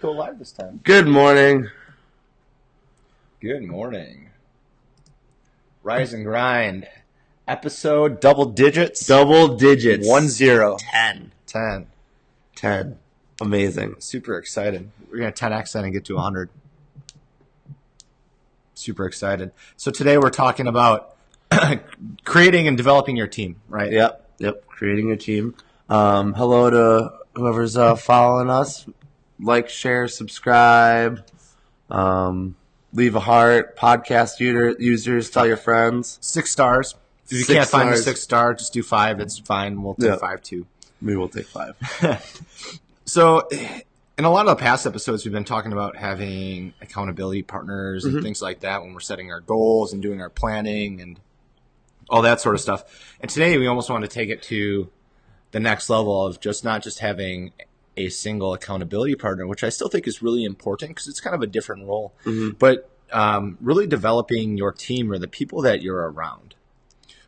Go live this time. Good morning. Good morning. Rise and grind. Episode double digits. Double digits. 10. 10. 10. 10. Amazing. Super excited. We're going to 10x that and get to 100. Super excited. So today we're talking about creating and developing your team, right? Yep. Creating a team. Hello to whoever's following us. Like, share, subscribe. Leave a heart. Podcast users, tell your friends. 6 stars. If you can't find the 6 star, just do 5. It's fine. We'll take 5 too. We will take 5. So in a lot of the past episodes, we've been talking about having accountability partners and things like that when we're setting our goals and doing our planning and all that sort of stuff. And today we almost want to take it to the next level of not just having a single accountability partner, which I still think is really important because it's kind of a different role, but really developing your team or the people that you're around,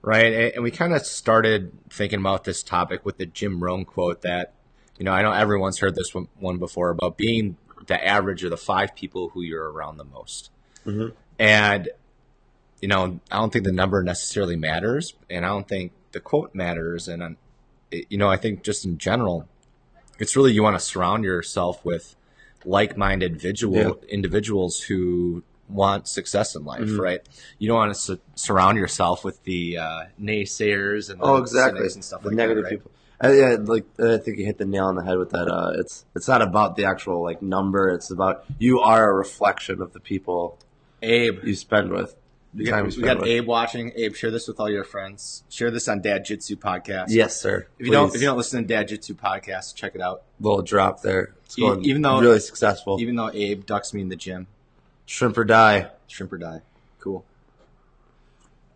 right? And we kind of started thinking about this topic with the Jim Rohn quote that, I know everyone's heard this one before about being the average of the 5 people who you're around the most. And, I don't think the number necessarily matters, and I don't think the quote matters. And, I think just in general, it's really you want to surround yourself with like-minded individuals who want success in life, right? You don't want to surround yourself with the naysayers and the cynics and stuff the like negative that, right? people. I think you hit the nail on the head with that. It's not about the actual number. It's about you are a reflection of the people you spend with. We got Abe watching. Abe, share this with all your friends. Share this on Dad Jitsu Podcast. Yes, sir. If you don't listen to Dad Jitsu Podcast, check it out. Little drop there. It's going even though really successful. Even though Abe ducks me in the gym. Shrimp or die. Shrimp or die. Cool.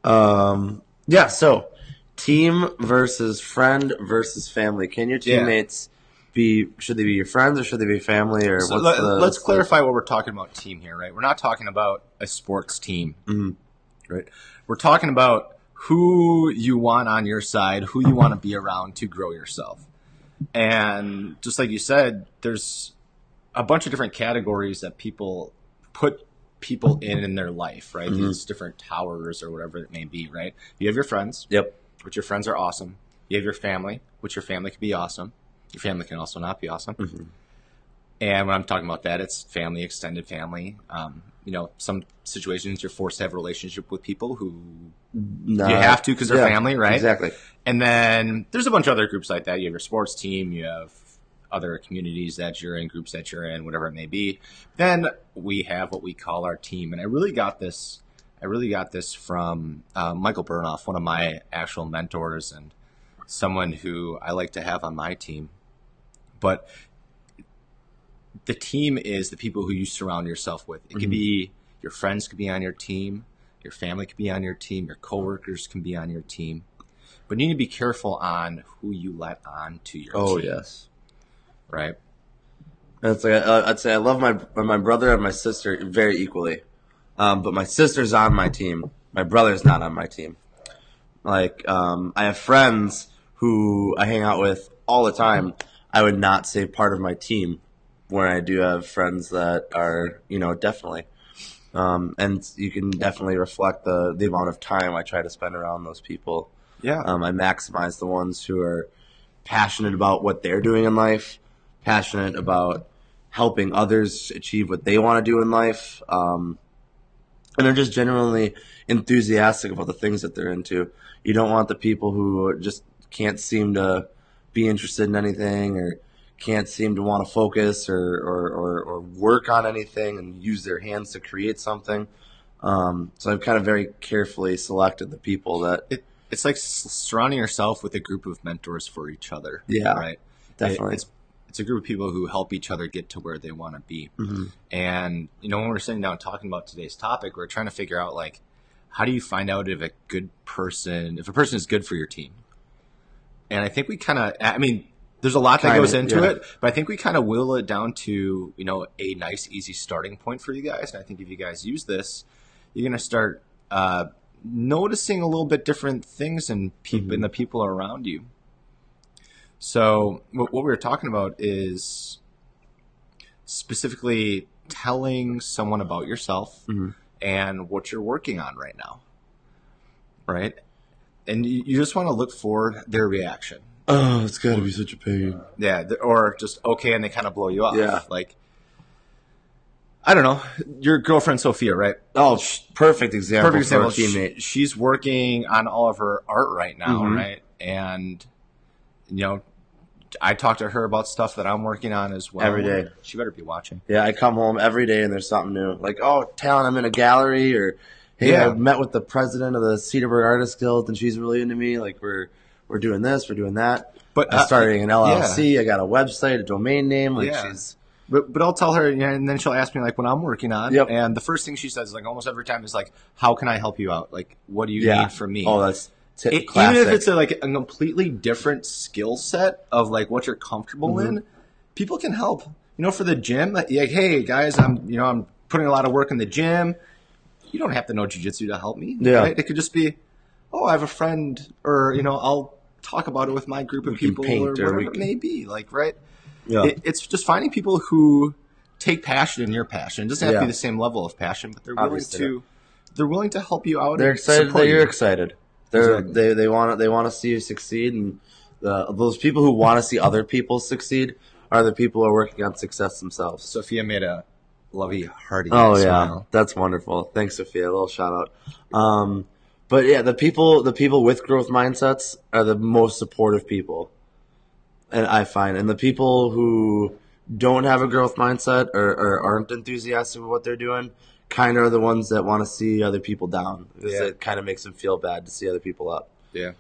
So team versus friend versus family. Can your teammates should they be your friends or should they be family? Or so let's clarify what we're talking about team here, right? We're not talking about a sports team, right? We're talking about who you want on your side, who you want to be around to grow yourself. And just like you said, there's a bunch of different categories that people put people in their life, right? These different towers or whatever it may be, right? You have your friends, which your friends are awesome. You have your family, which your family can be awesome. Your family can also not be awesome. And when I'm talking about that, it's family, extended family. Some situations you're forced to have a relationship with people who you have to because they're family, right? Exactly. And then there's a bunch of other groups like that. You have your sports team. You have other communities that you're in, groups that you're in, whatever it may be. Then we have what we call our team. And I really got this from Michael Burnoff, one of my actual mentors and someone who I like to have on my team. But the team is the people who you surround yourself with. It could be your friends could be on your team, your family could be on your team, your coworkers can be on your team. But you need to be careful on who you let on to your team. Oh, yes. Right? It's I'd say I love my brother and my sister very equally. But my sister's on my team. My brother's not on my team. I have friends who I hang out with all the time. I would not say part of my team, where I do have friends that are, definitely. And you can definitely reflect the amount of time I try to spend around those people. Yeah. I maximize the ones who are passionate about what they're doing in life, passionate about helping others achieve what they want to do in life, and they're just genuinely enthusiastic about the things that they're into. You don't want the people who just can't seem to be interested in anything or can't seem to want to focus or work on anything and use their hands to create something. So I've kind of very carefully selected the people that... It's like surrounding yourself with a group of mentors for each other. Yeah, right? Definitely. It's a group of people who help each other get to where they want to be. And, when we're sitting down talking about today's topic, we're trying to figure out, how do you find out if a person is good for your team? And I think we kind of, there's a lot that goes into it, but I think we kind of will it down to, a nice, easy starting point for you guys. And I think if you guys use this, you're going to start noticing a little bit different things in the people around you. So what we were talking about is specifically telling someone about yourself and what you're working on right now, right? And you just want to look for their reaction. Oh, it's got to be such a pain. Yeah, or just okay, and they kind of blow you off. Yeah. Like, I don't know, your girlfriend Sophia, right? Oh, perfect example. Perfect example. For a teammate. She's working on all of her art right now, right? And, you know, I talk to her about stuff that I'm working on as well. Every day. She better be watching. Yeah, I come home every day and there's something new. Like, oh, Talon, I'm in a gallery, or hey, I met with the president of the Cedarburg Artists Guild and she's really into me. Like, we're doing this, we're doing that. But I'm starting an LLC. I got a website, a domain name. Like, she's. But I'll tell her, and then she'll ask me, like, what I'm working on. Yep. And the first thing she says, like, almost every time is, like, how can I help you out? Like, what do you need from me? Oh, that's classic. Even if it's a completely different skill set of, like, what you're comfortable in, people can help. You know, for the gym, like, hey, guys, I'm putting a lot of work in the gym. You don't have to know jiu-jitsu to help me. Yeah. Right? It could just be, oh, I have a friend, or, I'll talk about it with my group of people, or whatever it may be. Like, right? Yeah. It's just finding people who take passion in your passion. It doesn't have to be the same level of passion, but they're willing to help you out. They're excited that you're you. excited. Exactly. They want to see you succeed, and those people who want to see other people succeed are the people who are working on success themselves. Sophia made a lovey hearty. Oh smile. That's wonderful. Thanks, Sophia. A little shout out. But yeah, the people with growth mindsets are the most supportive people. And I find, and the people who don't have a growth mindset or aren't enthusiastic with what they're doing, kind of are the ones that want to see other people down. Because it kind of makes them feel bad to see other people up. Yeah.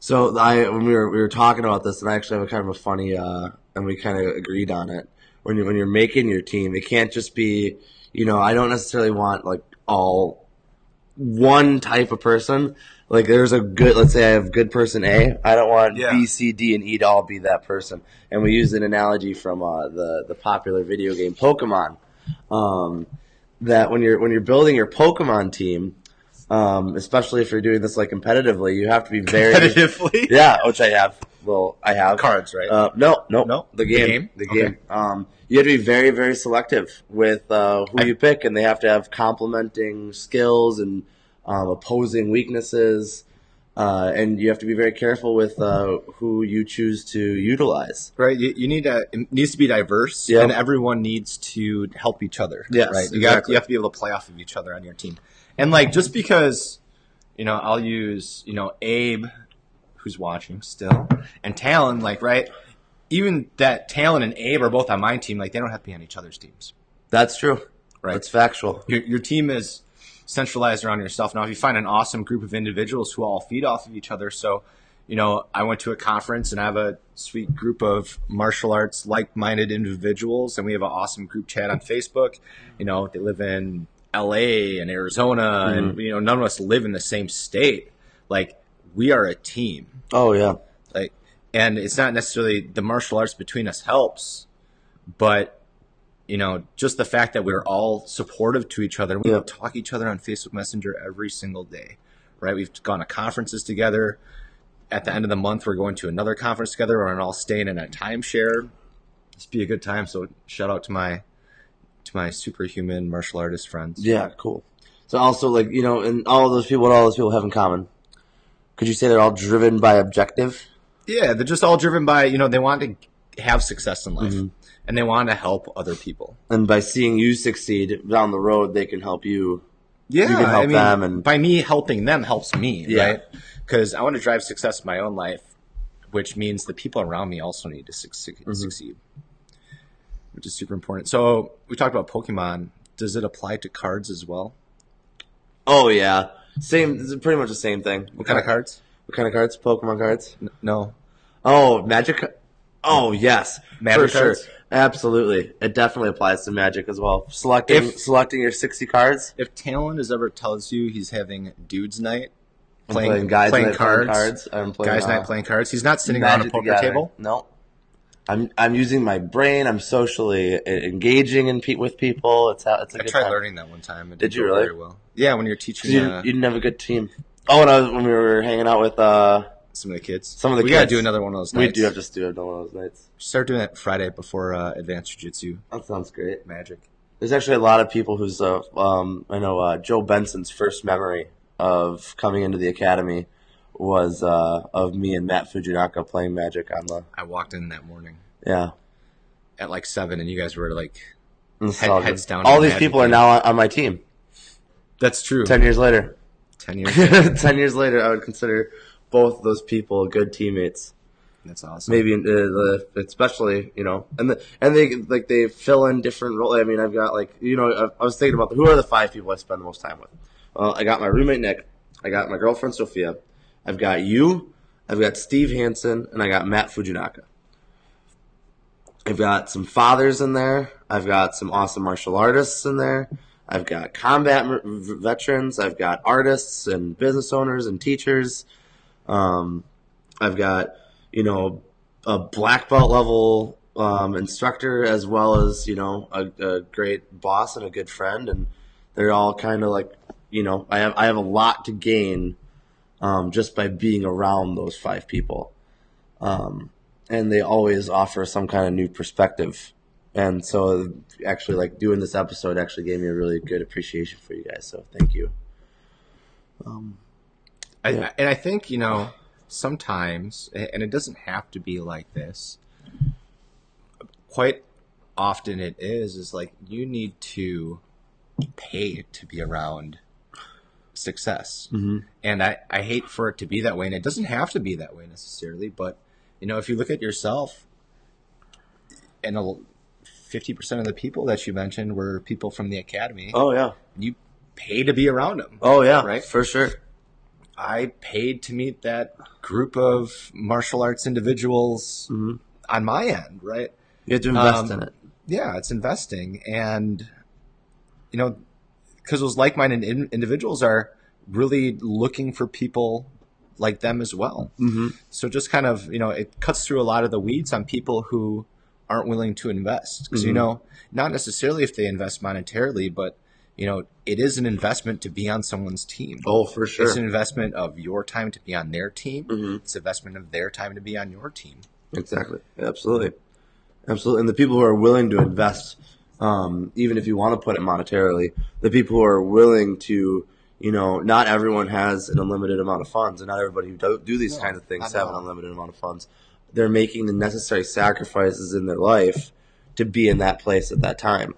So when we were talking about this, and I actually have a kind of a funny, and we kind of agreed on it. When you're making your team, it can't just be, I don't necessarily want like all one type of person. Like, there's let's say I have good person A. I don't want B, C, D, and E to all be that person. And we use an analogy from the popular video game Pokemon. That when you're building your Pokemon team, especially if you're doing this like competitively, you have to be very competitively. Yeah, which I have. Well, I have cards, right? No. The game. Okay. You have to be very, very selective with who you pick, and they have to have complementing skills and opposing weaknesses, and you have to be very careful with who you choose to utilize. Right. You need it needs to be diverse, and everyone needs to help each other. Yes, right. You exactly. have to be able to play off of each other on your team, and like just because I'll use Abe, who's watching still, and Talon, like, right. Even that Talon and Abe are both on my team. Like, they don't have to be on each other's teams. That's true. Right. That's factual. Your team is centralized around yourself. Now, if you find an awesome group of individuals who all feed off of each other, so, I went to a conference and I have a sweet group of martial arts like-minded individuals, and we have an awesome group chat on Facebook. They live in LA and Arizona, and, none of us live in the same state. Like, we are a team. Oh, yeah. Like, and it's not necessarily the martial arts between us helps, but just the fact that we're all supportive to each other. We talk each other on Facebook Messenger every single day, right? We've gone to conferences together. At the end of the month, we're going to another conference together, or all staying in a timeshare. This be a good time. So shout out to my superhuman martial artist friends. Yeah, cool. So also, like, and all those people, what all those people have in common? Could you say they're all driven by objective? Yeah, they're just all driven by, they want to have success in life, and they want to help other people. And by seeing you succeed down the road, they can help you. Yeah, you can help them. And by me helping them helps me, right? Because I want to drive success in my own life, which means the people around me also need to succeed, which is super important. So we talked about Pokemon. Does it apply to cards as well? Oh, yeah. Same. It's pretty much the same thing. What kind of cards? What kind of cards? Pokemon cards? No. Oh, Magic. Oh, yes. Magic for cards? Sure. Absolutely. It definitely applies to Magic as well. Selecting your 60 cards. If Talon ever tells you he's having dudes night, playing cards, I'm playing guys night playing cards, he's not sitting around a poker table. No. I'm using my brain. I'm socially engaging with people. It's a good time. I tried learning that one time. Did you really? Very well. Yeah, when you're teaching. You didn't have a good team. Oh, when we were hanging out with some of the kids. Some of the we kids. Gotta do another one of those nights. We do have to do another one of those nights. Start doing that Friday before Advanced Jiu-Jitsu. That sounds great. Magic. There's actually a lot of people who's I know Joe Benson's first memory of coming into the academy was of me and Matt Fujinaka playing Magic on the. I walked in that morning. Yeah. At like 7, and you guys were like heads down. All these people are now on my team. That's true. 10 years later. 10 years later. 10 years later, I would consider both those people good teammates. That's awesome. Maybe especially, and they fill in different roles. I mean, I've got I was thinking about who are the 5 people I spend the most time with. Well, I got my roommate Nick, I got my girlfriend Sophia, I've got you, I've got Steve Hansen, and I got Matt Fujinaka. I've got some fathers in there. I've got some awesome martial artists in there. I've got combat veterans. I've got artists and business owners and teachers. I've got, a black belt level instructor as well as, a great boss and a good friend. And they're all kind of like, I have a lot to gain just by being around those 5 people. And they always offer some kind of new perspective. And so actually, like, doing this episode actually gave me a really good appreciation for you guys. So thank you. And I think, sometimes, and it doesn't have to be like this, quite often it is like you need to pay to be around success. Mm-hmm. And I hate for it to be that way. And it doesn't have to be that way necessarily. But, if you look at yourself, and 50% of the people that you mentioned were people from the academy. Oh, yeah. You pay to be around them. Oh, yeah. Right? For sure. I paid to meet that group of martial arts individuals on my end, right? You have to invest in it. Yeah, it's investing. And, because those like-minded individuals are really looking for people like them as well. Mm-hmm. So just kind of, it cuts through a lot of the weeds on people who aren't willing to invest. Because, not necessarily if they invest monetarily, but, it is an investment to be on someone's team. Oh, for sure. It's an investment of your time to be on their team. Mm-hmm. It's an investment of their time to be on your team. Exactly. Absolutely. Absolutely. And the people who are willing to invest, even if you want to put it monetarily, the people who are willing to, not everyone has an unlimited amount of funds, and not everybody who do these kind of things have an unlimited amount of funds. They're making the necessary sacrifices in their life to be in that place at that time.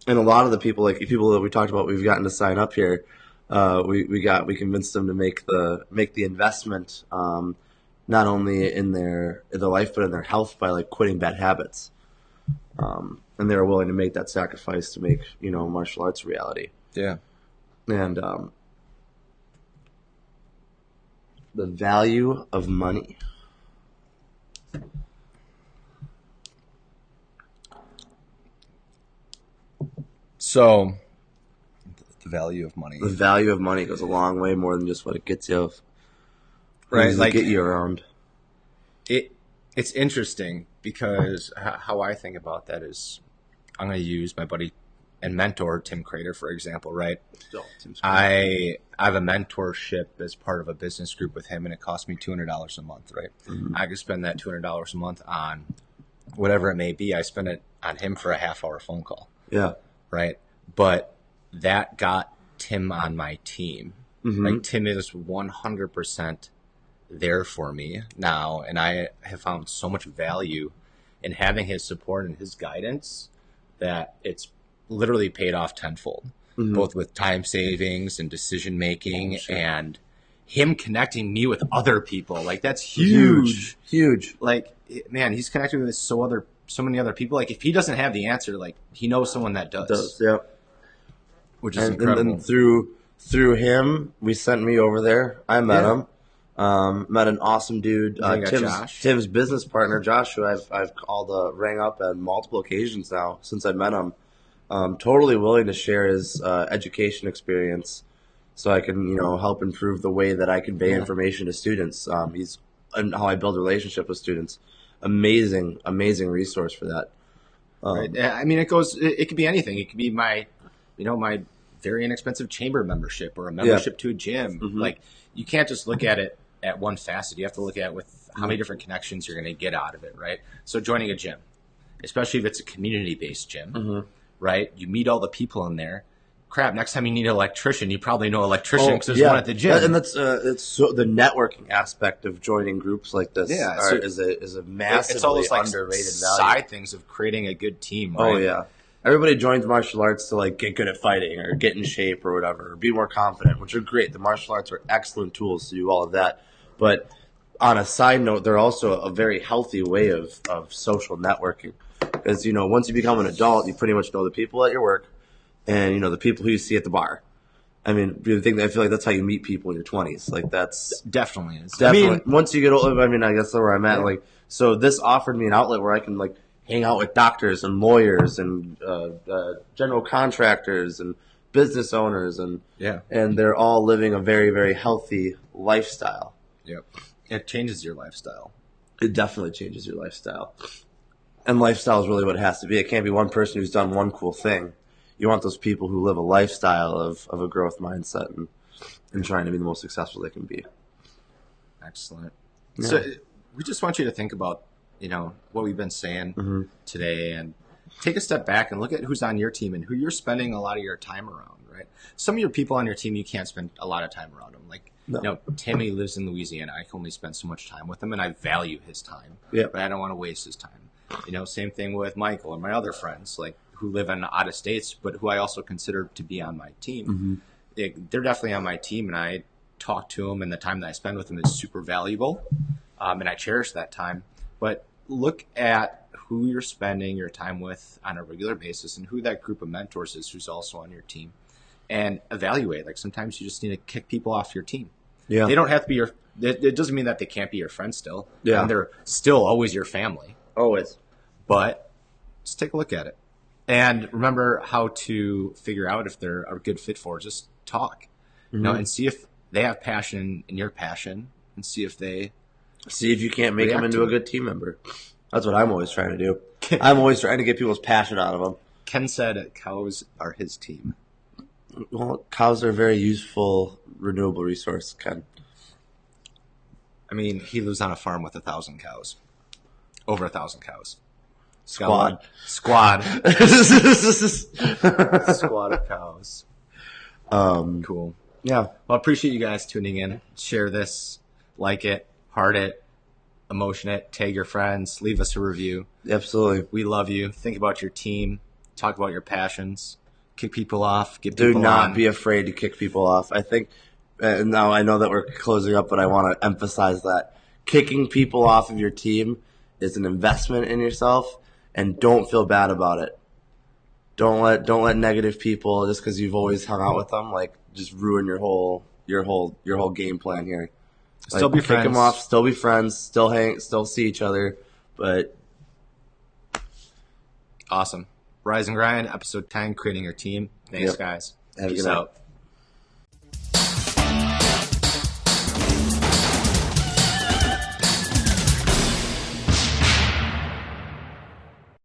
And a lot of the people, like people that we talked about, we've gotten to sign up here. We convinced them to make the investment, not only in their life but in their health by like quitting bad habits. And they were willing to make that sacrifice to make martial arts a reality. Yeah. And the value of money. So, the value of money. The value of money goes a long way more than just what it gets you. Right, like get you around. It's interesting because how I think about that is, I'm going to use my buddy and mentor Tim Crater for example. Right, I have a mentorship as part of a business group with him, and it costs me $200 a month. Right, I could spend that $200 a month on whatever it may be. I spend it on him for a half-hour phone call. Yeah. Right. But that got Tim on my team. Mm-hmm. Like Tim is 100% there for me now. And I have found so much value in having his support and his guidance that it's literally paid off tenfold, both with time savings and decision making and him connecting me with other people. Like that's huge. Like, man, he's connected with so many other people. Like if he doesn't have the answer, like he knows someone that does. Yeah. Which is incredible. And through him, we sent me over there. I met him. Met an awesome dude. Tim's business partner, Josh, who I've called rang up on multiple occasions now since I met him. Totally willing to share his education experience so I can, help improve the way that I convey information to students. He's and how I build a relationship with students. Amazing resource for that. Right. I mean, it could be anything. It could be my very inexpensive chamber membership or a membership to a gym. Like, you can't just look at it at one facet. You have to look at with how many different connections you're going to get out of it, right? So joining a gym, especially if it's a community-based gym, right? You meet all the people in there. Crap, next time you need an electrician, you probably know an electrician because there's one at the gym. And that's it's so the networking aspect of joining groups like this is a massively it's all those, like, underrated side value. things of creating a good team, right? Oh, yeah. Everybody joins martial arts to like get good at fighting or get in shape or whatever, or be more confident, which are great. The martial arts are excellent tools to do all of that. But on a side note, they're also a very healthy way of social networking. Because, you know, once you become an adult, you pretty much know the people at your work and, you know, the people who you see at the bar. I mean, I feel like that's how you meet people in your 20s. Like, that's definitely is. Definitely. I mean, once you get older, I mean, I guess that's where I'm at. Yeah. Like, so this offered me an outlet where I can, like, hang out with doctors and lawyers and general contractors and business owners, and they're all living a very, very healthy lifestyle. Yep. It changes your lifestyle. It definitely changes your lifestyle. And lifestyle is really what it has to be. It can't be one person who's done one cool thing. You want those people who live a lifestyle of a growth mindset and trying to be the most successful they can be. Excellent. Yeah. So we just want you to think about, you know, what we've been saying today, and take a step back and look at who's on your team and who you're spending a lot of your time around, right? Some of your people on your team, you can't spend a lot of time around them. Like, you know, Timmy lives in Louisiana. I can only spend so much time with him, and I value his time, but I don't want to waste his time. You know, same thing with Michael and my other friends, like, who live in out of states, but who I also consider to be on my team. They're definitely on my team, and I talk to them, and the time that I spend with them is super valuable, and I cherish that time. But look at who you're spending your time with on a regular basis and who that group of mentors is who's also on your team, and evaluate. Like, sometimes you just need to kick people off your team. Yeah. They don't have to be your – it doesn't mean that they can't be your friends still. Yeah. And they're still always your family. Always. But just take a look at it. And remember how to figure out if they're a good fit for it. Just talk, you know, and see if they have passion in your passion, and see if you can't make them into a good team member. That's what I'm always trying to do. I'm always trying to get people's passion out of them. Ken said cows are his team. Well, cows are a very useful, renewable resource, Ken. I mean, he lives on a farm with 1,000 cows. Over 1,000 cows. Squad. Squad of cows. Cool. Yeah. Well, I appreciate you guys tuning in. Share this, like it, heart it, emotion it, tag your friends, leave us a review. Absolutely. We love you. Think about your team. Talk about your passions. Kick people off. Get people Do not be afraid to kick people off. I think, now I know that we're closing up, but I want to emphasize that kicking people off of your team is an investment in yourself. And don't feel bad about it. Don't let negative people, just because you've always hung out with them, like, just ruin your whole game plan here. Like, still be friends. Kick them off. Still be friends. Still hang. Still see each other. But awesome. Rise and Grind, episode 10, creating your team. Thanks, guys. Have a Peace good night. out.